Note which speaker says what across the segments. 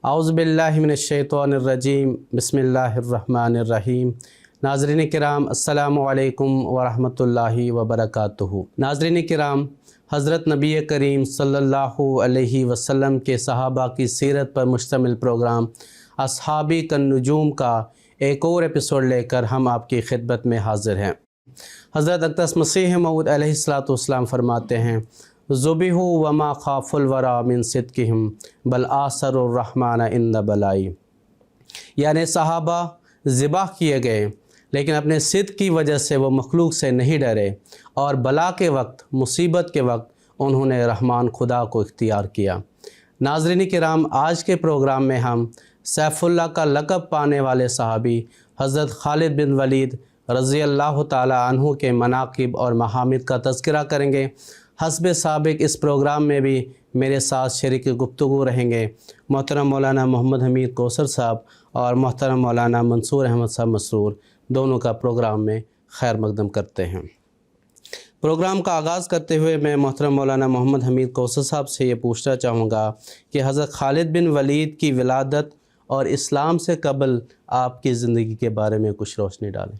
Speaker 1: اعوذ باللہ من الشیطان الرجیم بسم اللہ الرحمن الرحیم۔ ناظرین کرام السلام علیکم ورحمۃ اللہ وبرکاتہ۔ ناظرین کرام، حضرت نبی کریم صلی اللہ علیہ وسلم کے صحابہ کی سیرت پر مشتمل پروگرام اصحابی کالنجوم کا ایک اور ایپیسوڈ لے کر ہم آپ کی خدمت میں حاضر ہیں۔ حضرت اقدس مسیح موعود علیہ السلام فرماتے ہیں، ذبحوا وما خاف الورا من صدقہم بل آثر الرحمن عند بلائی، یعنی صحابہ ذبح کیے گئے لیکن اپنے صدق کی وجہ سے وہ مخلوق سے نہیں ڈرے، اور بلا کے وقت، مصیبت کے وقت انہوں نے رحمان خدا کو اختیار کیا۔ ناظرین کرام، آج کے پروگرام میں ہم سیف اللہ کا لقب پانے والے صحابی حضرت خالد بن ولید رضی اللہ تعالی عنہ کے مناقب اور محامد کا تذکرہ کریں گے۔ حسب سابق اس پروگرام میں بھی میرے ساتھ شریک گفتگو رہیں گے محترم مولانا محمد حمید کوثر صاحب اور محترم مولانا منصور احمد صاحب مسرور، دونوں کا پروگرام میں خیر مقدم کرتے ہیں۔ پروگرام کا آغاز کرتے ہوئے میں محترم مولانا محمد حمید کوثر صاحب سے یہ پوچھنا چاہوں گا کہ حضرت خالد بن ولید کی ولادت اور اسلام سے قبل آپ کی زندگی کے بارے میں کچھ روشنی ڈالیں۔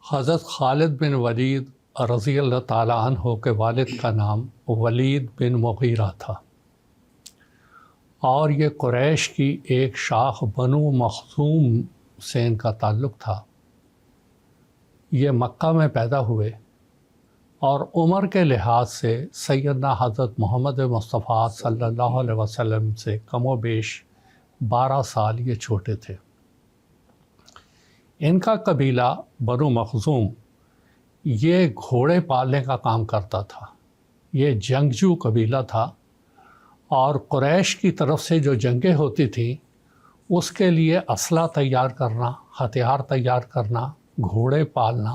Speaker 2: حضرت خالد بن ولید رضی اللہ تعالیٰ عنہ کے والد کا نام ولید بن مغیرہ تھا، اور یہ قریش کی ایک شاخ بنو مخزوم سے ان کا تعلق تھا۔ یہ مکہ میں پیدا ہوئے اور عمر کے لحاظ سے سیدنا حضرت محمد مصطفیٰ صلی اللہ علیہ وسلم سے کم و بیش 12 سال یہ چھوٹے تھے۔ ان کا قبیلہ بنو مخزوم یہ گھوڑے پالنے کا کام کرتا تھا۔ یہ جنگجو قبیلہ تھا، اور قریش کی طرف سے جو جنگیں ہوتی تھیں اس کے لیے اسلحہ تیار کرنا، ہتھیار تیار کرنا، گھوڑے پالنا،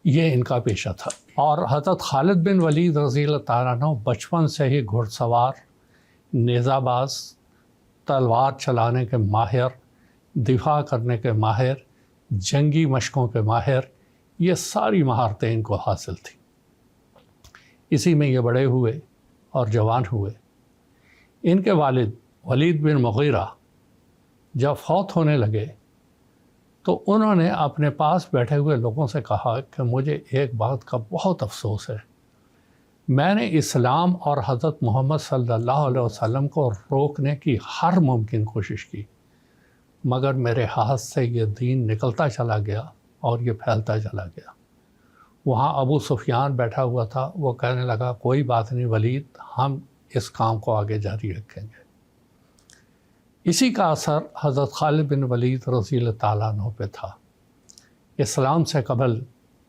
Speaker 2: یہ ان کا پیشہ تھا۔ اور حضرت خالد بن ولید رضی اللہ تعالیٰ عنہ بچپن سے ہی گھڑ سوار، نیزہ باز، تلوار چلانے کے ماہر، دفاع کرنے کے ماہر، جنگی مشقوں کے ماہر، یہ ساری مہارتیں ان کو حاصل تھیں۔ اسی میں یہ بڑے ہوئے اور جوان ہوئے۔ ان کے والد ولید بن مغیرہ جب فوت ہونے لگے تو انہوں نے اپنے پاس بیٹھے ہوئے لوگوں سے کہا کہ مجھے ایک بات کا بہت افسوس ہے، میں نے اسلام اور حضرت محمد صلی اللہ علیہ وسلم کو روکنے کی ہر ممکن کوشش کی، مگر میرے ہاتھ سے یہ دین نکلتا چلا گیا اور یہ پھیلتا چلا گیا۔ وہاں ابو سفیان بیٹھا ہوا تھا، وہ کہنے لگا کوئی بات نہیں ولید، ہم اس کام کو آگے جاری رکھیں گے۔ اسی کا اثر حضرت خالد بن ولید رضی اللہ تعالیٰ عنہ پہ تھا۔ اسلام سے قبل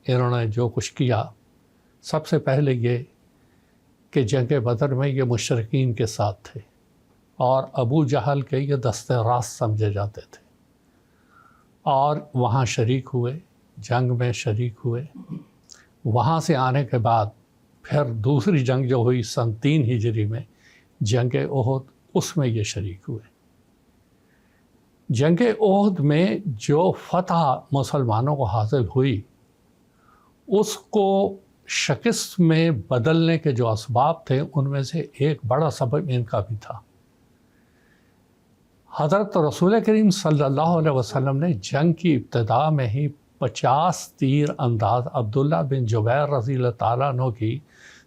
Speaker 2: انہوں نے جو کچھ کیا، سب سے پہلے یہ کہ جنگ بدر میں یہ مشرکین کے ساتھ تھے اور ابو جہل کے یہ دست راست سمجھے جاتے تھے، اور وہاں شریک ہوئے، جنگ میں شریک ہوئے۔ وہاں سے آنے کے بعد پھر دوسری جنگ جو ہوئی سن 3 ہجری میں، جنگ احد، اس میں یہ شریک ہوئے۔ جنگ احد میں جو فتح مسلمانوں کو حاصل ہوئی، اس کو شکست میں بدلنے کے جو اسباب تھے ان میں سے ایک بڑا سبب ان کا بھی تھا۔ حضرت رسول کریم صلی اللہ علیہ وسلم نے جنگ کی ابتدا میں ہی 50 تیر انداز عبداللہ بن جبیر رضی اللہ تعالیٰ عنہ کی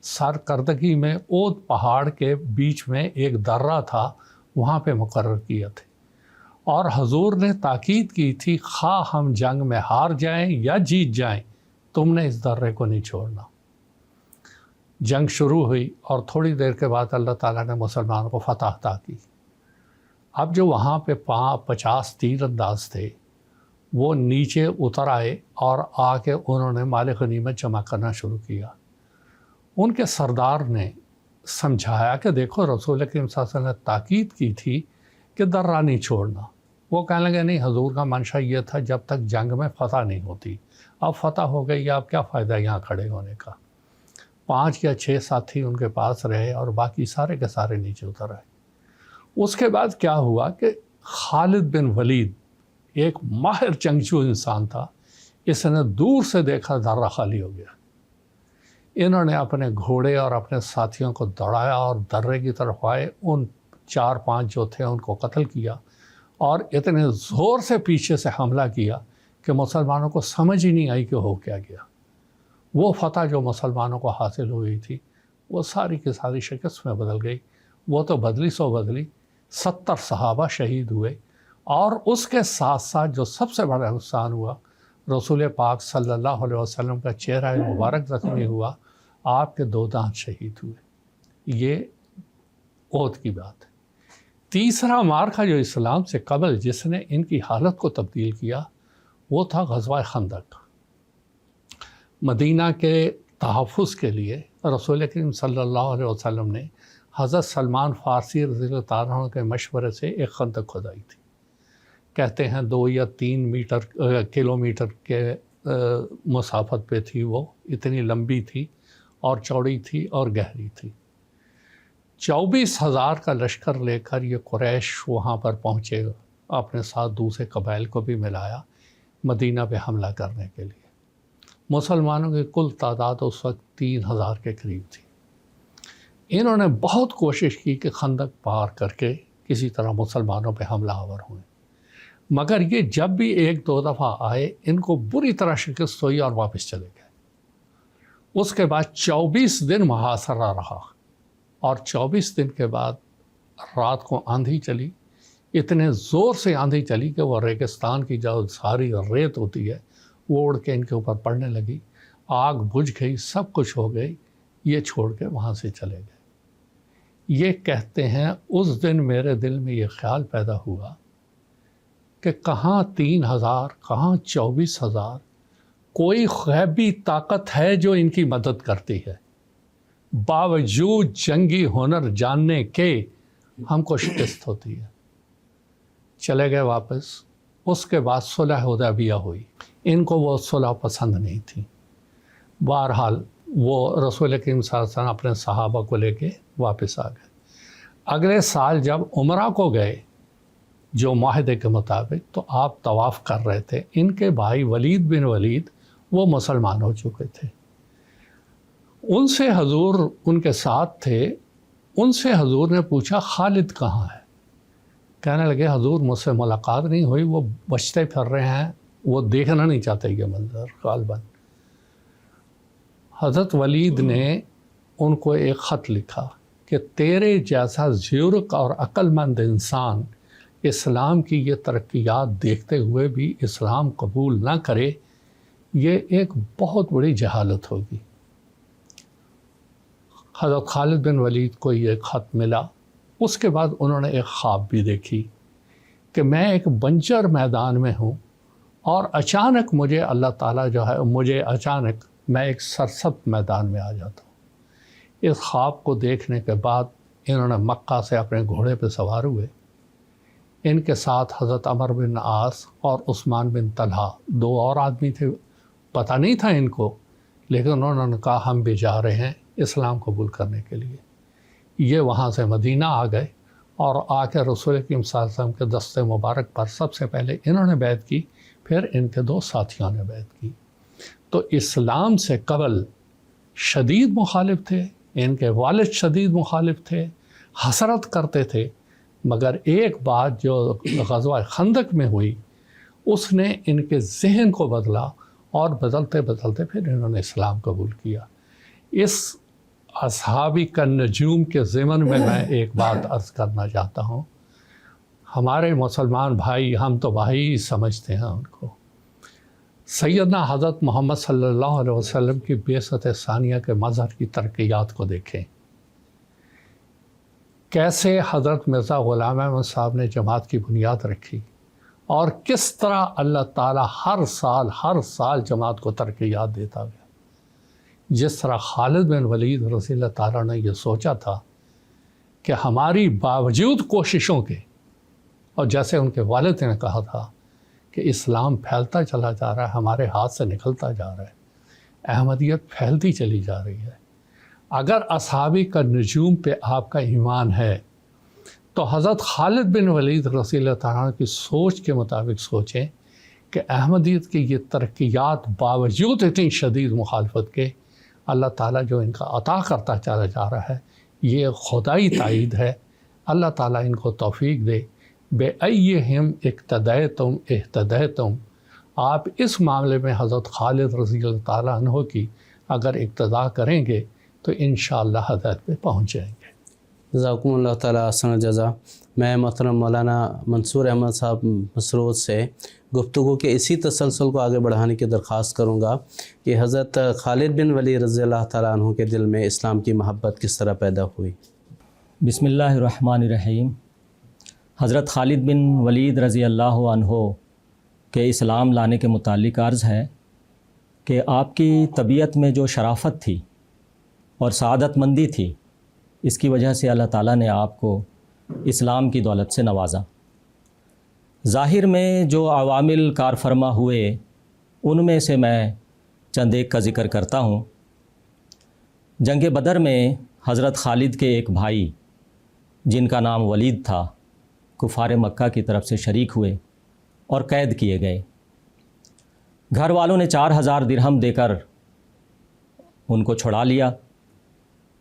Speaker 2: سرکردگی میں اود پہاڑ کے بیچ میں ایک درہ تھا، وہاں پہ مقرر کیا تھے، اور حضور نے تاکید کی تھی خواہ ہم جنگ میں ہار جائیں یا جیت جائیں، تم نے اس درے کو نہیں چھوڑنا۔ جنگ شروع ہوئی اور تھوڑی دیر کے بعد اللہ تعالیٰ نے مسلمانوں کو فتح عطا کی۔ اب جو وہاں پہ 50 تیر انداز تھے وہ نیچے اتر آئے اور آ کے انہوں نے مال غنیمت جمع کرنا شروع کیا۔ ان کے سردار نے سمجھایا کہ دیکھو رسول کریم صلی اللہ علیہ وسلم نے تاکید کی تھی کہ درہ نہیں چھوڑنا۔ وہ کہنے لگے نہیں، حضور کا منشا یہ تھا جب تک جنگ میں فتح نہیں ہوتی، اب فتح ہو گئی، اب کیا فائدہ یہاں کھڑے ہونے کا۔ 5 یا 6 ساتھی ان کے پاس رہے اور باقی سارے کے سارے نیچے اتر آئے۔ اس کے بعد کیا ہوا کہ خالد بن ولید ایک ماہر جنگجو انسان تھا، اس نے دور سے دیکھا درہ خالی ہو گیا۔ انہوں نے اپنے گھوڑے اور اپنے ساتھیوں کو دوڑایا اور درے کی طرف آئے، ان 4-5 جو تھے ان کو قتل کیا، اور اتنے زور سے پیچھے سے حملہ کیا کہ مسلمانوں کو سمجھ ہی نہیں آئی کہ ہو کیا گیا۔ وہ فتح جو مسلمانوں کو حاصل ہوئی تھی وہ ساری کی ساری شکست میں بدل گئی۔ وہ تو بدلی سو بدلی، 70 صحابہ شہید ہوئے، اور اس کے ساتھ ساتھ جو سب سے بڑا نقصان ہوا، رسول پاک صلی اللہ علیہ وسلم کا چہرہ مبارک زخمی ہوا، آپ کے 2 دانت شہید ہوئے۔ یہ عہد کی بات ہے۔ تیسرا معرکہ جو اسلام سے قبل جس نے ان کی حالت کو تبدیل کیا وہ تھا غزوہ خندق۔ مدینہ کے تحفظ کے لیے رسول کریم صلی اللہ علیہ وسلم نے حضرت سلمان فارسی رضی اللہ تعالیٰ عنہ کے مشورے سے ایک خندق کھدائی تھی۔ کہتے ہیں 2 یا 3 کلومیٹر کے مسافت پہ تھی، وہ اتنی لمبی تھی اور چوڑی تھی اور گہری تھی۔ 24,000 کا لشکر لے کر یہ قریش وہاں پر پہنچے، اپنے ساتھ دوسرے قبائل کو بھی ملایا مدینہ پہ حملہ کرنے کے لیے۔ مسلمانوں کی کل تعداد اس وقت 3,000 کے قریب تھی۔ انہوں نے بہت کوشش کی کہ خندق پار کر کے کسی طرح مسلمانوں پہ حملہ آور ہوئے، مگر یہ جب بھی 1-2 دفعہ آئے ان کو بری طرح شکست ہوئی اور واپس چلے گئے۔ اس کے بعد 24 دن محاصرہ رہا، اور 24 دن کے بعد رات کو آندھی چلی، اتنے زور سے آندھی چلی کہ وہ ریگستان کی جو ساری ریت ہوتی ہے وہ اڑ کے ان کے اوپر پڑنے لگی، آگ بجھ گئی، سب کچھ ہو گئی، یہ چھوڑ کے وہاں سے چلے گئے۔ یہ کہتے ہیں اس دن میرے دل میں یہ خیال پیدا ہوا کہ کہاں 3,000 کہاں 24,000، کوئی غیبی طاقت ہے جو ان کی مدد کرتی ہے، باوجود جنگی ہنر جاننے کے ہم کو شکست ہوتی ہے۔ چلے گئے واپس۔ اس کے بعد صلح حدیبیہ ہوئی، ان کو وہ صلح پسند نہیں تھی۔ بہرحال وہ رسول کریم صلی اللہ علیہ وسلم اپنے صحابہ کو لے کے واپس آ گئے۔ اگلے سال جب عمرہ کو گئے جو معاہدے کے مطابق، تو آپ طواف کر رہے تھے، ان کے بھائی ولید بن ولید وہ مسلمان ہو چکے تھے، ان سے حضور ان کے ساتھ تھے۔ ان سے حضور نے پوچھا خالد کہاں ہے؟ کہنے لگے حضور مجھ سے ملاقات نہیں ہوئی، وہ بچتے پھر رہے ہیں، وہ دیکھنا نہیں چاہتے یہ منظر غالباً۔ حضرت ولید نے ان کو ایک خط لکھا کہ تیرے جیسا زیرک اور عقل مند انسان اسلام کی یہ ترقیات دیکھتے ہوئے بھی اسلام قبول نہ کرے، یہ ایک بہت بڑی جہالت ہوگی۔ حضرت خالد بن ولید کو یہ خط ملا۔ اس کے بعد انہوں نے ایک خواب بھی دیکھی کہ میں ایک بنجر میدان میں ہوں اور اچانک مجھے اللہ تعالیٰ جو ہے اچانک میں ایک سرسبز میدان میں آ جاتا ہوں۔ اس خواب کو دیکھنے کے بعد انہوں نے مکہ سے اپنے گھوڑے پہ سوار ہوئے۔ ان کے ساتھ حضرت عمر بن عاص اور عثمان بن طلحہ 2 اور آدمی تھے، پتہ نہیں تھا ان کو، لیکن انہوں نے کہا ہم بھی جا رہے ہیں اسلام قبول کرنے کے لیے۔ یہ وہاں سے مدینہ آ گئے اور آ کے رسول کریم صلی اللہ علیہ وسلم کے دست مبارک پر سب سے پہلے انہوں نے بیعت کی، پھر ان کے 2 ساتھیوں نے بیعت کی۔ تو اسلام سے قبل شدید مخالف تھے، ان کے والد شدید مخالف تھے، حسرت کرتے تھے، مگر ایک بات جو غزوہ خندق میں ہوئی اس نے ان کے ذہن کو بدلا، اور بدلتے بدلتے پھر انہوں نے اسلام قبول کیا۔ اس اصحابی کا نجوم کے ضمن میں ایک بات عرض کرنا چاہتا ہوں۔ ہمارے مسلمان بھائی، ہم تو بھائی سمجھتے ہیں ان کو، سیدنا حضرت محمد صلی اللہ علیہ وسلم کی بعثت ثانیہ کے مظہر کی ترقیات کو دیکھیں۔ کیسے حضرت مرزا غلام احمد صاحب نے جماعت کی بنیاد رکھی، اور کس طرح اللہ تعالیٰ ہر سال جماعت کو ترقیات دیتا گیا۔ جس طرح خالد بن ولید رضی اللہ تعالیٰ نے یہ سوچا تھا کہ ہماری باوجود کوششوں کے، اور جیسے ان کے والد نے کہا تھا کہ اسلام پھیلتا چلا جا رہا ہے، ہمارے ہاتھ سے نکلتا جا رہا ہے، احمدیت پھیلتی چلی جا رہی ہے، اگر اصحابی کا نجوم پہ آپ کا ایمان ہے تو حضرت خالد بن ولید رضی اللہ تعالیٰ کی سوچ کے مطابق سوچیں کہ احمدیت کی یہ ترقیات باوجود اتنی شدید مخالفت کے اللہ تعالیٰ جو ان کا عطا کرتا چلا جا رہا ہے، یہ خدائی تائید ہے۔ اللہ تعالیٰ ان کو توفیق دے. بے ایہم اقتدیتم اہتدیتم، آپ اس معاملے میں حضرت خالد رضی اللہ تعالیٰ عنہ کی اگر اقتداء کریں گے تو انشاءاللہ ہدایت پہ پہنچ جائیں گے.
Speaker 1: جزاکم اللہ تعالیٰ احسن جزا. میں محترم مولانا منصور احمد صاحب مسعود سے گفتگو کے اسی تسلسل کو آگے بڑھانے کی درخواست کروں گا کہ حضرت خالد بن ولید رضی اللہ تعالیٰ عنہ کے دل میں اسلام کی محبت کس طرح پیدا ہوئی؟
Speaker 3: بسم اللہ الرحمن الرحیم. حضرت خالد بن ولید رضی اللہ عنہ کے اسلام لانے کے متعلق عرض ہے کہ آپ کی طبیعت میں جو شرافت تھی اور سعادت مندی تھی، اس کی وجہ سے اللہ تعالیٰ نے آپ کو اسلام کی دولت سے نوازا. ظاہر میں جو عوامل کار فرما ہوئے ان میں سے میں چند ایک کا ذکر کرتا ہوں. جنگ بدر میں حضرت خالد کے ایک بھائی جن کا نام ولید تھا کفار مکہ کی طرف سے شریک ہوئے اور قید کیے گئے. گھر والوں نے 4000 درہم دے کر ان کو چھڑا لیا.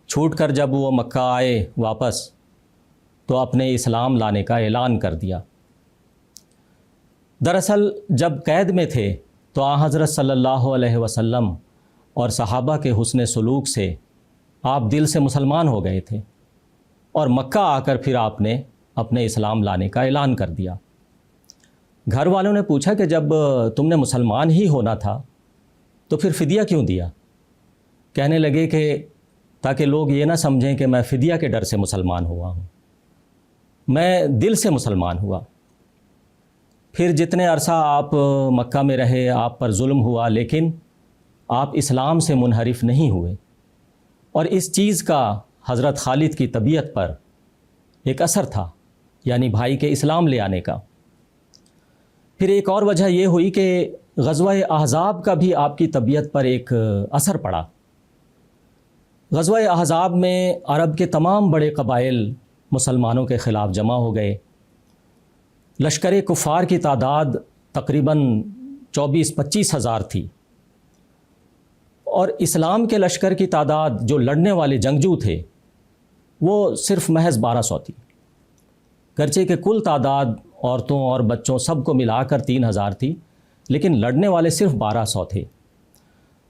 Speaker 3: چھوٹ کر جب وہ مکہ آئے واپس تو اپنے اسلام لانے کا اعلان کر دیا. دراصل جب قید میں تھے تو آن حضرت صلی اللہ علیہ وسلم اور صحابہ کے حسن سلوک سے آپ دل سے مسلمان ہو گئے تھے اور مکہ آ کر پھر آپ نے اپنے اسلام لانے کا اعلان کر دیا. گھر والوں نے پوچھا کہ جب تم نے مسلمان ہی ہونا تھا تو پھر فدیہ کیوں دیا؟ کہنے لگے کہ تاکہ لوگ یہ نہ سمجھیں کہ میں فدیہ کے ڈر سے مسلمان ہوا ہوں، میں دل سے مسلمان ہوا. پھر جتنے عرصہ آپ مکہ میں رہے آپ پر ظلم ہوا، لیکن آپ اسلام سے منحرف نہیں ہوئے، اور اس چیز کا حضرت خالد کی طبیعت پر ایک اثر تھا، یعنی بھائی کے اسلام لے آنے کا. پھر ایک اور وجہ یہ ہوئی کہ غزوہ احزاب کا بھی آپ کی طبیعت پر ایک اثر پڑا. غزوہ احزاب میں عرب کے تمام بڑے قبائل مسلمانوں کے خلاف جمع ہو گئے. لشکر کفار کی تعداد تقریباً 24-25 ہزار تھی، اور اسلام کے لشکر کی تعداد جو لڑنے والے جنگجو تھے وہ صرف محض 1200 تھی، گرچہ کہ کل تعداد عورتوں اور بچوں سب کو ملا کر 3000 تھی، لیکن لڑنے والے صرف 1200 تھے.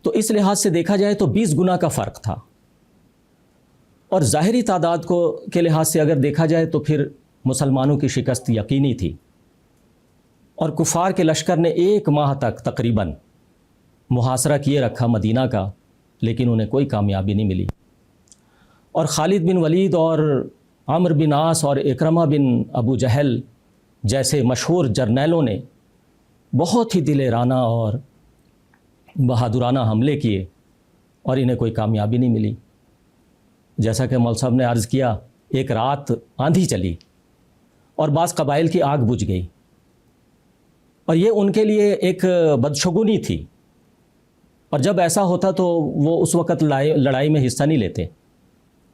Speaker 3: تو اس لحاظ سے دیکھا جائے تو 20 گنا کا فرق تھا. اور ظاہری تعداد کے لحاظ سے اگر دیکھا جائے تو پھر مسلمانوں کی شکست یقینی تھی، اور کفار کے لشکر نے 1 ماہ تک تقریباً محاصرہ کیے رکھا مدینہ کا، لیکن انہیں کوئی کامیابی نہیں ملی. اور خالد بن ولید اور عمرو بن عاص اور اکرمہ بن ابو جہل جیسے مشہور جرنیلوں نے بہت ہی دلیرانہ اور بہادرانہ حملے کیے اور انہیں کوئی کامیابی نہیں ملی. جیسا کہ مول صاحب نے عرض کیا، ایک رات آندھی چلی اور بعض قبائل کی آگ بجھ گئی، اور یہ ان کے لیے ایک بدشگونی تھی. اور جب ایسا ہوتا تو وہ اس وقت لڑائی میں حصہ نہیں لیتے،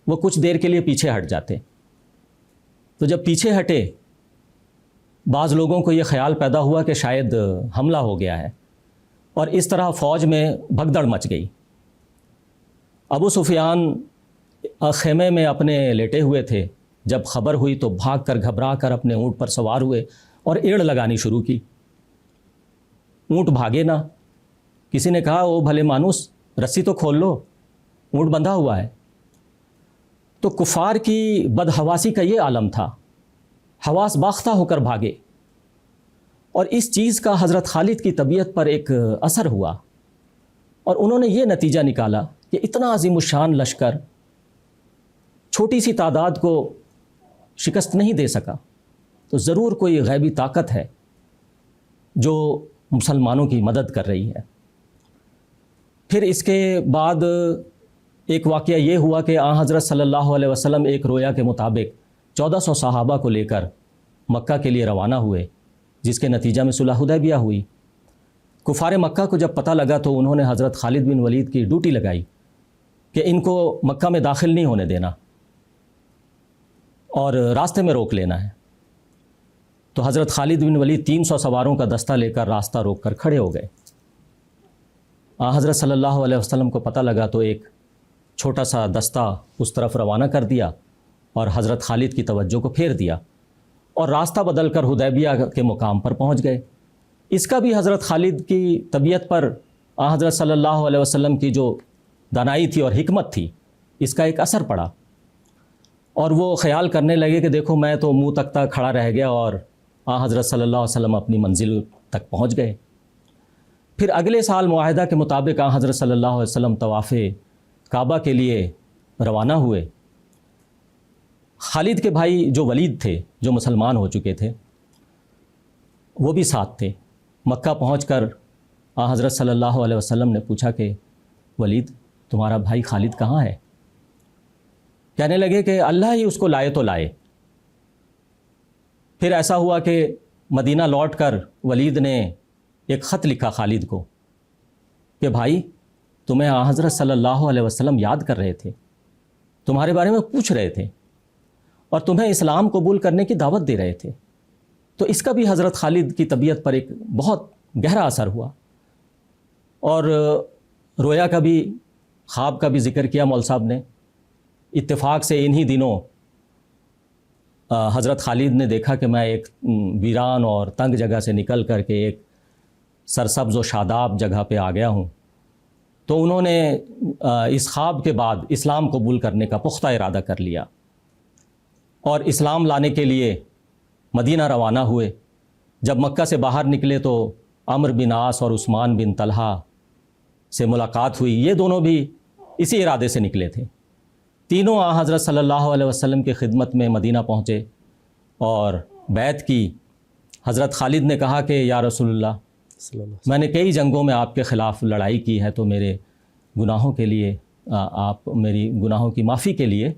Speaker 3: وہ کچھ دیر کے لیے پیچھے ہٹ جاتے. تو جب پیچھے ہٹے بعض لوگوں کو یہ خیال پیدا ہوا کہ شاید حملہ ہو گیا ہے، اور اس طرح فوج میں بھگدڑ مچ گئی. ابو سفیان خیمے میں اپنے لیٹے ہوئے تھے، جب خبر ہوئی تو بھاگ کر گھبرا کر اپنے اونٹ پر سوار ہوئے اور ایڑ لگانی شروع کی. اونٹ بھاگے نہ. کسی نے کہا او بھلے مانوس، رسی تو کھول لو، اونٹ بندھا ہوا ہے. تو کفار کی بدحواسی کا یہ عالم تھا، حواس باختہ ہو کر بھاگے، اور اس چیز کا حضرت خالد کی طبیعت پر ایک اثر ہوا، اور انہوں نے یہ نتیجہ نکالا کہ اتنا عظیم الشان لشکر چھوٹی سی تعداد کو شکست نہیں دے سکا، تو ضرور کوئی غیبی طاقت ہے جو مسلمانوں کی مدد کر رہی ہے. پھر اس کے بعد ایک واقعہ یہ ہوا کہ آن حضرت صلی اللہ علیہ وسلم ایک رویا کے مطابق 1400 صحابہ کو لے کر مکہ کے لیے روانہ ہوئے، جس کے نتیجہ میں صلح حدیبیہ ہوئی. کفار مکہ کو جب پتہ لگا تو انہوں نے حضرت خالد بن ولید کی ڈیوٹی لگائی کہ ان کو مکہ میں داخل نہیں ہونے دینا اور راستے میں روک لینا ہے. تو حضرت خالد بن ولید 300 سواروں کا دستہ لے کر راستہ روک کر کھڑے ہو گئے. حضرت صلی اللہ علیہ وسلم کو پتہ لگا تو ایک چھوٹا سا دستہ اس طرف روانہ کر دیا اور حضرت خالد کی توجہ کو پھیر دیا اور راستہ بدل کر حدیبیہ کے مقام پر پہنچ گئے۔ اس کا بھی حضرت خالد کی طبیعت پر حضرت صلی اللہ علیہ وسلم کی جو دانائی تھی اور حکمت تھی، اس کا ایک اثر پڑا، اور وہ خیال کرنے لگے کہ دیکھو میں تو منہ تکتا کھڑا رہ گیا اور حضرت صلی اللہ علیہ وسلم اپنی منزل تک پہنچ گئے۔ پھر اگلے سال معاہدہ کے مطابق حضرت صلی اللہ علیہ وسلم طواف کعبہ کے لیے روانہ ہوئے۔ خالد کے بھائی جو ولید تھے، جو مسلمان ہو چکے تھے، وہ بھی ساتھ تھے۔ مکہ پہنچ کر حضرت صلی اللہ علیہ وسلم نے پوچھا کہ ولید تمہارا بھائی خالد کہاں ہے؟ کہنے لگے کہ اللہ ہی اس کو لائے تو لائے۔ پھر ایسا ہوا کہ مدینہ لوٹ کر ولید نے ایک خط لکھا خالد کو کہ بھائی تمہیں حضرت صلی اللہ علیہ وسلم یاد کر رہے تھے، تمہارے بارے میں پوچھ رہے تھے اور تمہیں اسلام قبول کرنے کی دعوت دے رہے تھے۔ تو اس کا بھی حضرت خالد کی طبیعت پر ایک بہت گہرا اثر ہوا، اور رویا کا بھی، خواب کا بھی ذکر کیا مول صاحب نے۔ اتفاق سے انہی دنوں حضرت خالد نے دیکھا کہ میں ایک ویران اور تنگ جگہ سے نکل کر کے ایک سرسبز و شاداب جگہ پہ آ گیا ہوں۔ تو انہوں نے اس خواب کے بعد اسلام قبول کرنے کا پختہ ارادہ کر لیا اور اسلام لانے کے لیے مدینہ روانہ ہوئے۔ جب مکہ سے باہر نکلے تو عمرو بن عاص اور عثمان بن طلحہ سے ملاقات ہوئی۔ یہ دونوں بھی اسی ارادے سے نکلے تھے۔ تینوں حضرت صلی اللہ علیہ وسلم کی خدمت میں مدینہ پہنچے اور بیعت کی۔ حضرت خالد نے کہا کہ یا رسول اللہ، میں نے کئی جنگوں میں آپ کے خلاف لڑائی کی ہے، تو میرے گناہوں کے لیے آپ میری گناہوں کی معافی کے لیے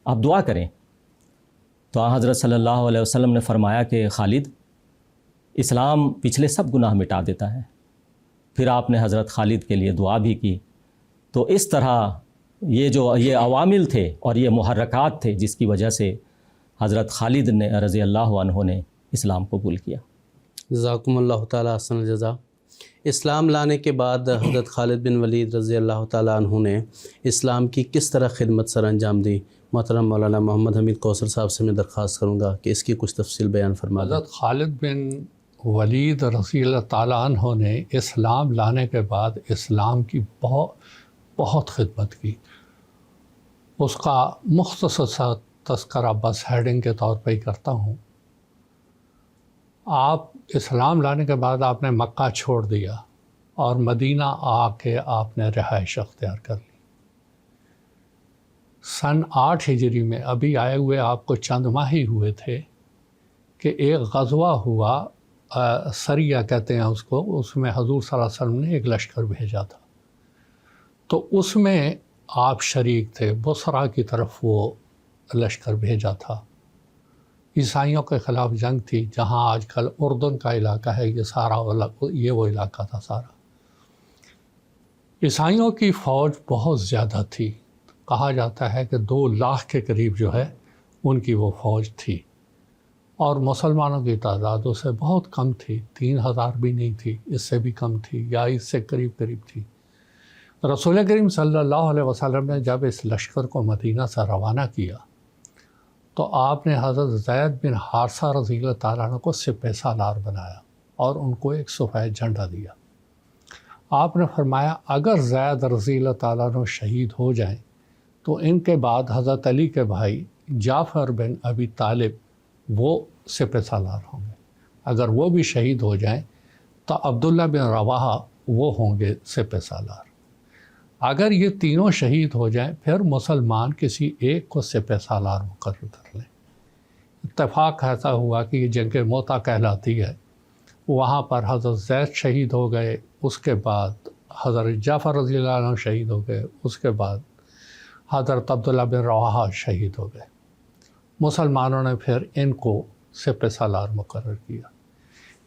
Speaker 3: آپ دعا کریں۔ تو حضرت صلی اللہ علیہ وسلم نے فرمایا کہ خالد، اسلام پچھلے سب گناہ مٹا دیتا ہے۔ پھر آپ نے حضرت خالد کے لیے دعا بھی کی۔ تو اس طرح یہ عوامل تھے اور یہ محرکات تھے جس کی وجہ سے حضرت خالد نے رضی اللہ عنہ نے اسلام قبول کیا۔
Speaker 1: جزاکم اللہ تعالیٰ احسن الجزا۔ اسلام لانے کے بعد حضرت خالد بن ولید رضی اللہ تعالیٰ عنہ نے اسلام کی کس طرح خدمت سر انجام دی؟ محترم مولانا محمد حمید کوثر صاحب سے میں درخواست کروں گا کہ اس کی کچھ تفصیل بیان فرما دیں۔
Speaker 2: حضرت خالد بن ولید رضی اللہ تعالیٰ عنہ نے اسلام لانے کے بعد اسلام کی بہت خدمت کی۔ اس کا مختصر سا تذکرہ بس ہیڈنگ کے طور پہ ہی کرتا ہوں۔ آپ اسلام لانے کے بعد آپ نے مکہ چھوڑ دیا اور مدینہ آ کے آپ نے رہائش اختیار کر لی۔ سن 8 ہجری میں ابھی آئے ہوئے آپ کو چند ماہ ہی ہوئے تھے کہ ایک غزوہ ہوا، سریہ کہتے ہیں اس کو، اس میں حضور صلی اللہ علیہ وسلم نے ایک لشکر بھیجا تھا۔ تو اس میں آپ شریک تھے، بصرہ کی طرف وہ لشکر بھیجا تھا۔ عیسائیوں کے خلاف جنگ تھی، جہاں آج کل اردن کا علاقہ ہے، یہ وہ علاقہ تھا سارا۔ عیسائیوں کی فوج بہت زیادہ تھی، کہا جاتا ہے کہ 2 لاکھ کے قریب جو ہے ان کی وہ فوج تھی، اور مسلمانوں کی تعداد اس سے بہت کم تھی، 3000 بھی نہیں تھی، اس سے بھی کم تھی یا اس سے قریب تھی۔ رسول کریم صلی اللہ علیہ وسلم نے جب اس لشکر کو مدینہ سے روانہ کیا تو آپ نے حضرت زید بن حارثہ رضی اللہ تعالیٰ عنہ کو سپہ سالار بنایا اور ان کو ایک سفید جھنڈا دیا۔ آپ نے فرمایا اگر زید رضی اللہ تعالیٰ عنہ شہید ہو جائیں تو ان کے بعد حضرت علی کے بھائی جعفر بن ابی طالب وہ سپہ سالار ہوں گے، اگر وہ بھی شہید ہو جائیں تو عبداللہ بن رواحہ وہ ہوں گے سپہ سالار۔ اگر یہ تینوں شہید ہو جائیں پھر مسلمان کسی ایک کو سپہ سالار مقرر کر لیں۔ اتفاق ایسا ہوا کہ یہ جنگ موتا کہلاتی ہے، وہاں پر حضرت زید شہید ہو گئے، اس کے بعد حضرت جعفر رضی اللہ عنہ شہید ہو گئے، اس کے بعد حضرت عبداللہ بن رواحہ شہید ہو گئے۔ مسلمانوں نے پھر ان کو سپہ سالار مقرر کیا۔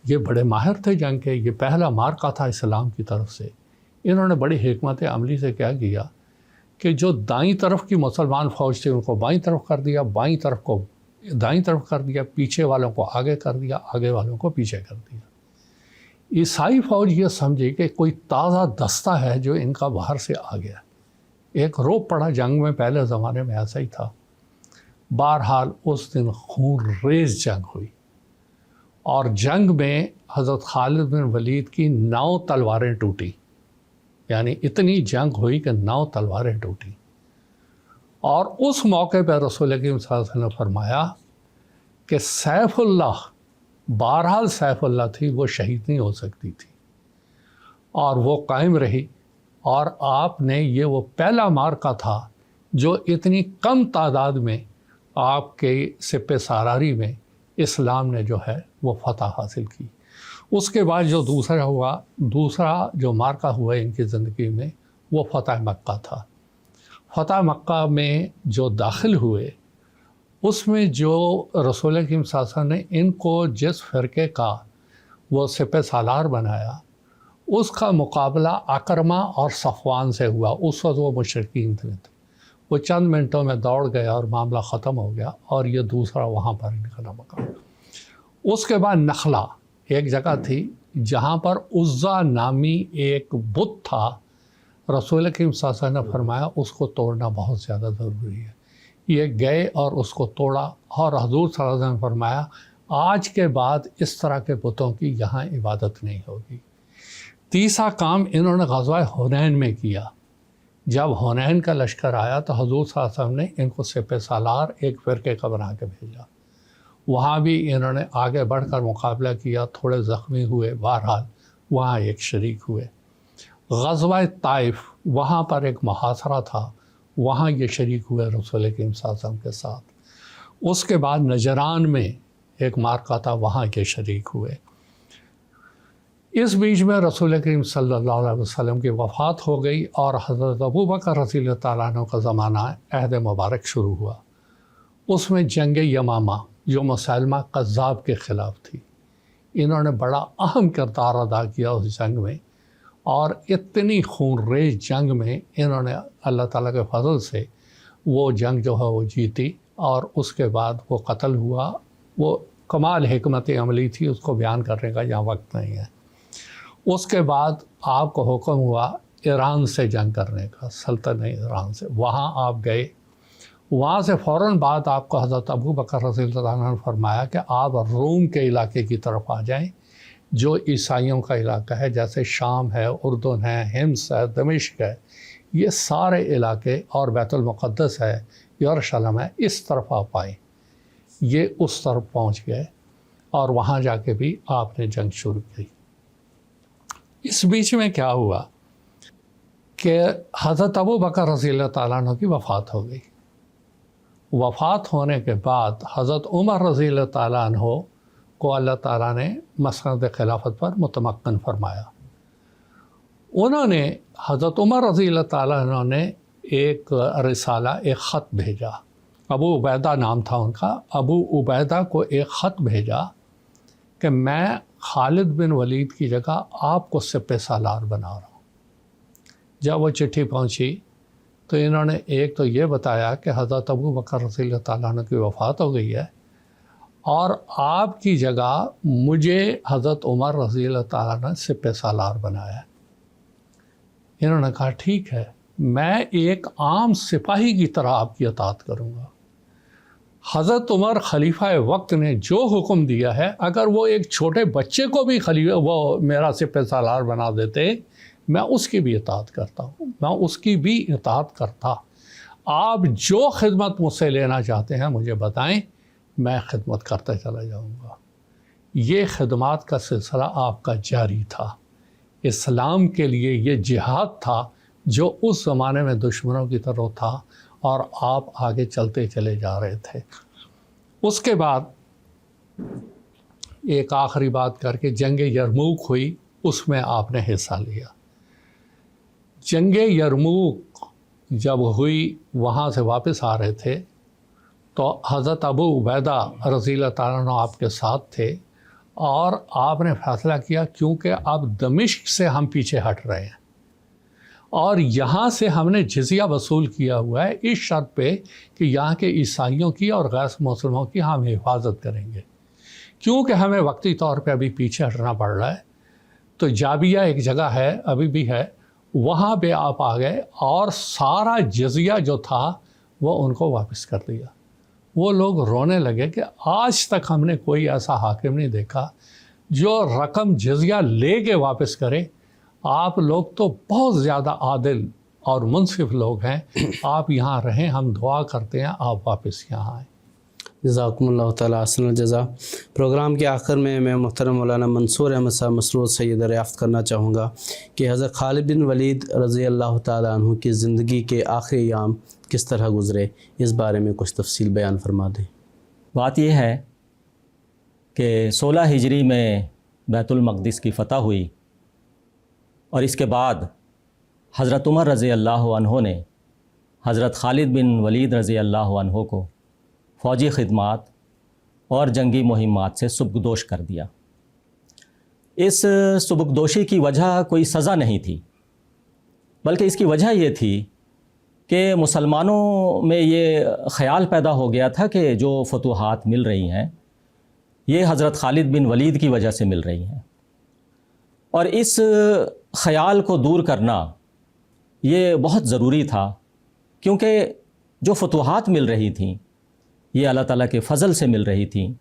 Speaker 2: یہ بڑے ماہر تھے جنگ کے، یہ پہلا مارکا تھا اسلام کی طرف سے۔ انہوں نے بڑی حکمت عملی سے کیا کیا کہ جو دائیں طرف کی مسلمان فوج تھی ان کو بائیں طرف کر دیا، بائیں طرف کو دائیں طرف کر دیا، پیچھے والوں کو آگے کر دیا، آگے والوں کو پیچھے کر دیا۔ عیسائی فوج یہ سمجھی کہ کوئی تازہ دستہ ہے جو ان کا باہر سے آ گیا۔ ایک روب پڑا جنگ میں، پہلے زمانے میں ایسا ہی تھا۔ بہرحال اس دن خون ریز جنگ ہوئی، اور جنگ میں حضرت خالد بن ولید کی 9 تلواریں ٹوٹی، یعنی اتنی جنگ ہوئی کہ 9 تلواریں ٹوٹی۔ اور اس موقع پہ رسول اکرم صلی اللہ علیہ وسلم نے فرمایا کہ سیف اللہ، بہرحال سیف اللہ تھی، وہ شہید نہیں ہو سکتی تھی، اور وہ قائم رہی۔ اور آپ نے یہ وہ پہلا معرکہ تھا جو اتنی کم تعداد میں آپ کے سپہ سالاری میں اسلام نے جو ہے وہ فتح حاصل کی۔ اس کے بعد جو دوسرا جو معرکہ ہوا ان کی زندگی میں وہ فتح مکہ تھا۔ فتح مکہ میں جو داخل ہوئے، اس میں جو رسول اکرم صلی اللہ علیہ وسلم نے ان کو جس فرقے کا وہ سپہ سالار بنایا، اس کا مقابلہ اکرمہ اور صفوان سے ہوا۔ اس وقت وہ مشرکین تھے، وہ چند منٹوں میں دوڑ گیا اور معاملہ ختم ہو گیا، اور یہ دوسرا وہاں پر نکلا مقام۔ اس کے بعد نخلا ایک جگہ تھی جہاں پر عزا نامی ایک بت تھا، رسول اکرم صلی اللہ علیہ وسلم نے فرمایا اس کو توڑنا بہت زیادہ ضروری ہے۔ یہ گئے اور اس کو توڑا، اور حضور صلی اللہ علیہ وسلم نے فرمایا آج کے بعد اس طرح کے بتوں کی یہاں عبادت نہیں ہوگی۔ تیسرا کام انہوں نے غزوہ حنین میں کیا۔ جب حنین کا لشکر آیا تو حضور صلی اللہ علیہ وسلم نے ان کو سپہ سالار ایک فرقے کا بنا کے بھیجا۔ وہاں بھی انہوں نے آگے بڑھ کر مقابلہ کیا، تھوڑے زخمی ہوئے، بہرحال وہاں ایک شریک ہوئے۔ غزوہ طائف، وہاں پر ایک محاصرہ تھا، وہاں یہ شریک ہوئے رسول اکرم صلی اللہ علیہ وسلم کے ساتھ۔ اس کے بعد نجران میں ایک معرکہ تھا، وہاں کے شریک ہوئے۔ اس بیچ میں رسول اکرم صلی اللہ علیہ وسلم کی وفات ہو گئی، اور حضرت ابوبکر رضی اللہ تعالیٰ عنہ کا زمانہ عہد مبارک شروع ہوا۔ اس میں جنگ یمامہ جو مسلمہ کذاب کے خلاف تھی، انہوں نے بڑا اہم کردار ادا کیا اس جنگ میں، اور اتنی خون ریز جنگ میں انہوں نے اللہ تعالیٰ کے فضل سے وہ جنگ جو ہے وہ جیتی، اور اس کے بعد وہ قتل ہوا۔ وہ کمال حکمت عملی تھی، اس کو بیان کرنے کا یہاں وقت نہیں ہے۔ اس کے بعد آپ کو حکم ہوا ایران سے جنگ کرنے کا، سلطنت ایران سے، وہاں آپ گئے۔ وہاں سے فوراً بعد آپ کو حضرت ابوبکر رضی اللہ عنہ نے فرمایا کہ آپ روم کے علاقے کی طرف آ جائیں، جو عیسائیوں کا علاقہ ہے، جیسے شام ہے، اردن ہے، حمص ہے، دمشق ہے، یہ سارے علاقے، اور بیت المقدس ہے، یروشلم ہے، اس طرف آپ آئیں۔ یہ اس طرف پہنچ گئے، اور وہاں جا کے بھی آپ نے جنگ شروع کی۔ اس بیچ میں کیا ہوا کہ حضرت ابوبکر رضی اللہ تعالیٰ عنہ کی وفات ہو گئی۔ وفات ہونے کے بعد حضرت عمر رضی اللہ تعالیٰ عنہ کو اللہ تعالیٰ نے مسند خلافت پر متمکن فرمایا۔ انہوں نے حضرت عمر رضی اللہ تعالیٰ عنہ نے ایک رسالہ، ایک خط بھیجا، ابو عبیدہ نام تھا ان کا، ابو عبیدہ کو ایک خط بھیجا کہ میں خالد بن ولید کی جگہ آپ کو سپہ سالار بنا رہا ہوں۔ جب وہ چٹھی پہنچی تو انہوں نے ایک تو یہ بتایا کہ حضرت ابوبکر رضی اللہ تعالیٰ عنہ کی وفات ہو گئی ہے، اور آپ کی جگہ مجھے حضرت عمر رضی اللہ تعالیٰ نے سپہ سالار بنایا ہے۔ انہوں نے کہا ٹھیک ہے، میں ایک عام سپاہی کی طرح آپ کی اطاعت کروں گا۔ حضرت عمر خلیفہ وقت نے جو حکم دیا ہے، اگر وہ ایک چھوٹے بچے کو بھی وہ میرا سپہ سالار بنا دیتے، میں اس کی بھی اطاعت کرتا ہوں، میں اس کی بھی اطاعت کرتا۔ آپ جو خدمت مجھ سے لینا چاہتے ہیں مجھے بتائیں، میں خدمت کرتا چلا جاؤں گا۔ یہ خدمات کا سلسلہ آپ کا جاری تھا۔ اسلام کے لیے یہ جہاد تھا جو اس زمانے میں دشمنوں کی طرف تھا، اور آپ آگے چلتے چلے جا رہے تھے۔ اس کے بعد ایک آخری بات کر کے جنگ یرموک ہوئی، اس میں آپ نے حصہ لیا۔ جنگ یرموک جب ہوئی، وہاں سے واپس آ رہے تھے تو حضرت ابو عبیدہ رضی اللہ تعالیٰ عنہ آپ کے ساتھ تھے، اور آپ نے فیصلہ کیا کیونکہ اب دمشق سے ہم پیچھے ہٹ رہے ہیں، اور یہاں سے ہم نے جزیہ وصول کیا ہوا ہے اس شرط پہ کہ یہاں کے عیسائیوں کی اور غیر مسلموں کی ہم حفاظت کریں گے، کیونکہ ہمیں وقتی طور پہ ابھی پیچھے ہٹنا پڑ رہا ہے۔ تو جابیہ ایک جگہ ہے، ابھی بھی ہے، وہاں پہ آپ آ گئے، اور سارا جزیہ جو تھا وہ ان کو واپس کر دیا۔ وہ لوگ رونے لگے کہ آج تک ہم نے کوئی ایسا حاکم نہیں دیکھا جو رقم جزیہ لے کے واپس کرے. آپ لوگ تو بہت زیادہ عادل اور منصف لوگ ہیں، آپ یہاں رہیں، ہم دعا کرتے ہیں آپ واپس یہاں آئیں.
Speaker 1: جزاکم اللہ تعالیٰ احسن الجزا. پروگرام کے آخر میں محترم مولانا منصور احمد صاحب مسرور سے یہ دریافت کرنا چاہوں گا کہ حضرت خالد بن ولید رضی اللہ تعالیٰ عنہ کی زندگی کے آخری ایام کس طرح گزرے، اس بارے میں کچھ تفصیل بیان فرما دیں.
Speaker 3: بات یہ ہے کہ 16 ہجری میں بیت المقدس کی فتح ہوئی، اور اس کے بعد حضرت عمر رضی اللہ عنہ نے حضرت خالد بن ولید رضی اللہ عنہ کو فوجی خدمات اور جنگی مہمات سے سبکدوش کر دیا. اس سبکدوشی کی وجہ کوئی سزا نہیں تھی، بلکہ اس کی وجہ یہ تھی کہ مسلمانوں میں یہ خیال پیدا ہو گیا تھا کہ جو فتوحات مل رہی ہیں یہ حضرت خالد بن ولید کی وجہ سے مل رہی ہیں، اور اس خیال کو دور کرنا یہ بہت ضروری تھا، کیونکہ جو فتوحات مل رہی تھیں یہ اللہ تعالیٰ کے فضل سے مل رہی تھیں،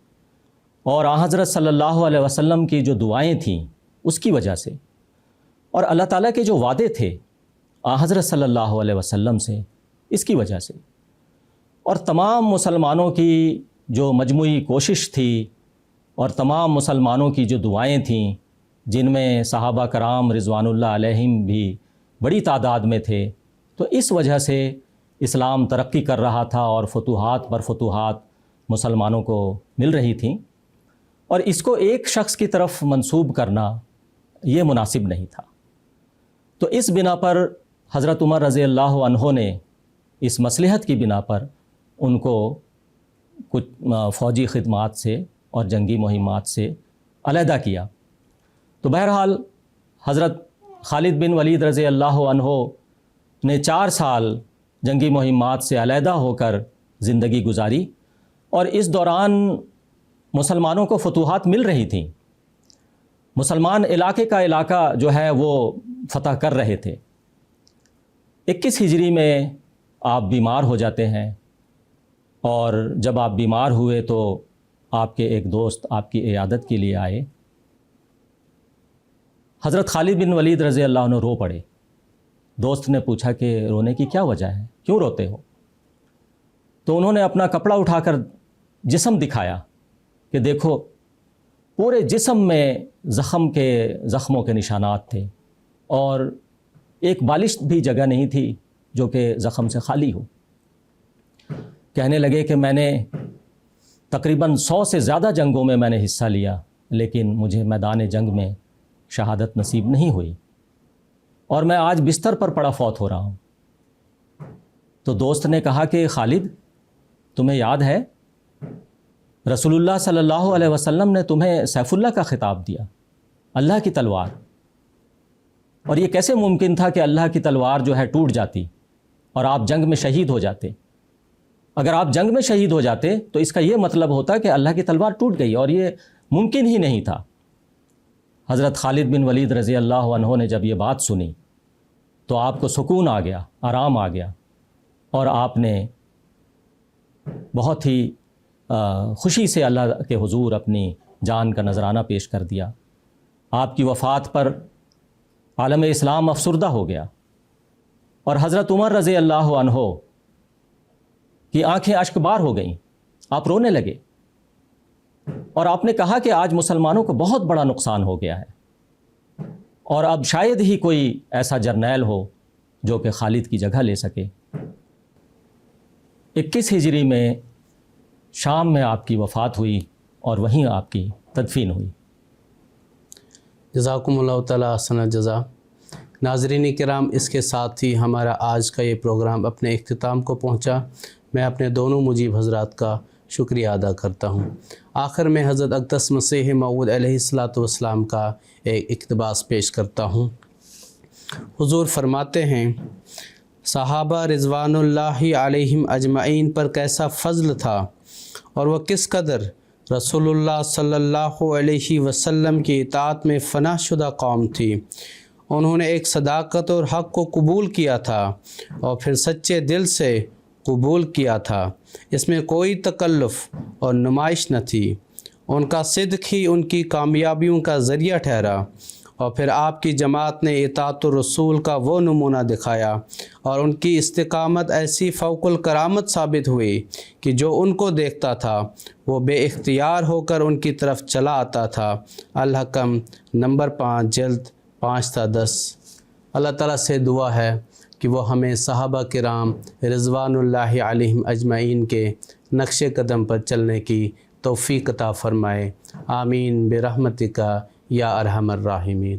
Speaker 3: اور آن حضرت صلی اللہ علیہ وسلم کی جو دعائیں تھیں اس کی وجہ سے، اور اللہ تعالیٰ کے جو وعدے تھے آن حضرت صلی اللہ علیہ وسلم سے، اس کی وجہ سے، اور تمام مسلمانوں کی جو مجموعی کوشش تھی اور تمام مسلمانوں کی جو دعائیں تھیں، جن میں صحابہ کرام رضوان اللہ علیہم بھی بڑی تعداد میں تھے، تو اس وجہ سے اسلام ترقی کر رہا تھا اور فتوحات پر فتوحات مسلمانوں کو مل رہی تھیں، اور اس کو ایک شخص کی طرف منسوب کرنا یہ مناسب نہیں تھا. تو اس بنا پر حضرت عمر رضی اللہ عنہ نے اس مصلحت کی بنا پر ان کو کچھ فوجی خدمات سے اور جنگی مہمات سے علیحدہ کیا. تو بہرحال حضرت خالد بن ولید رضی اللہ عنہ نے 4 سال جنگی مہمات سے علیحدہ ہو کر زندگی گزاری، اور اس دوران مسلمانوں کو فتوحات مل رہی تھیں، مسلمان علاقے کا علاقہ جو ہے وہ فتح کر رہے تھے. 21 ہجری میں آپ بیمار ہو جاتے ہیں، اور جب آپ بیمار ہوئے تو آپ کے ایک دوست آپ کی عیادت کے لیے آئے. حضرت خالد بن ولید رضی اللہ عنہ رو پڑے. دوست نے پوچھا کہ رونے کی کیا وجہ ہے، کیوں روتے ہو؟ تو انہوں نے اپنا کپڑا اٹھا کر جسم دکھایا کہ دیکھو پورے جسم میں زخموں کے نشانات تھے، اور ایک بالش بھی جگہ نہیں تھی جو کہ زخم سے خالی ہو. کہنے لگے کہ میں نے تقریباً 100 سے زیادہ جنگوں میں نے حصہ لیا، لیکن مجھے میدان جنگ میں شہادت نصیب نہیں ہوئی، اور میں آج بستر پر پڑا فوت ہو رہا ہوں. تو دوست نے کہا کہ خالد، تمہیں یاد ہے رسول اللہ صلی اللہ علیہ وسلم نے تمہیں سیف اللہ کا خطاب دیا، اللہ کی تلوار، اور یہ کیسے ممکن تھا کہ اللہ کی تلوار جو ہے ٹوٹ جاتی اور آپ جنگ میں شہید ہو جاتے؟ اگر آپ جنگ میں شہید ہو جاتے تو اس کا یہ مطلب ہوتا کہ اللہ کی تلوار ٹوٹ گئی، اور یہ ممکن ہی نہیں تھا. حضرت خالد بن ولید رضی اللہ عنہ نے جب یہ بات سنی تو آپ کو سکون آ گیا، آرام آ گیا، اور آپ نے بہت ہی خوشی سے اللہ کے حضور اپنی جان کا نذرانہ پیش کر دیا. آپ کی وفات پر عالم اسلام افسردہ ہو گیا، اور حضرت عمر رضی اللہ عنہ کی آنکھیں اشکبار ہو گئیں. آپ رونے لگے، اور آپ نے کہا کہ آج مسلمانوں کو بہت بڑا نقصان ہو گیا ہے، اور اب شاید ہی کوئی ایسا جرنیل ہو جو کہ خالد کی جگہ لے سکے. 21 ہجری میں شام میں آپ کی وفات ہوئی، اور وہیں آپ کی تدفین ہوئی.
Speaker 1: جزاکم اللہ تعالیٰ احسن الجزا. ناظرین کرام، اس کے ساتھ ہی ہمارا آج کا یہ پروگرام اپنے اختتام کو پہنچا. میں اپنے دونوں مجیب حضرات کا شکریہ ادا کرتا ہوں. آخر میں حضرت اقدس مسیح موعود علیہ الصلاۃ والسلام کا ایک اقتباس پیش کرتا ہوں. حضور فرماتے ہیں، صحابہ رضوان اللہ علیہم اجمعین پر کیسا فضل تھا، اور وہ کس قدر رسول اللہ صلی اللہ علیہ وسلم کی اطاعت میں فنا شدہ قوم تھی. انہوں نے ایک صداقت اور حق کو قبول کیا تھا، اور پھر سچے دل سے قبول کیا تھا۔ اس میں کوئی تکلف اور نمائش نہ تھی، ان کا صدق ہی ان کی کامیابیوں کا ذریعہ ٹھہرا۔ اور پھر آپ کی جماعت نے اطاعت الرسول کا وہ نمونہ دکھایا، اور ان کی استقامت ایسی فوق الکرامت ثابت ہوئی کہ جو ان کو دیکھتا تھا وہ بے اختیار ہو کر ان کی طرف چلا آتا تھا۔ الحکم نمبر 5 جلد 5 تا 10۔ اللہ تعالیٰ سے دعا ہے کہ وہ ہمیں صحابہ کرام رضوان اللہ علیہم اجمعین کے نقش قدم پر چلنے کی توفیق عطا فرمائے۔ آمین برحمتک یا ارحم الراحمین۔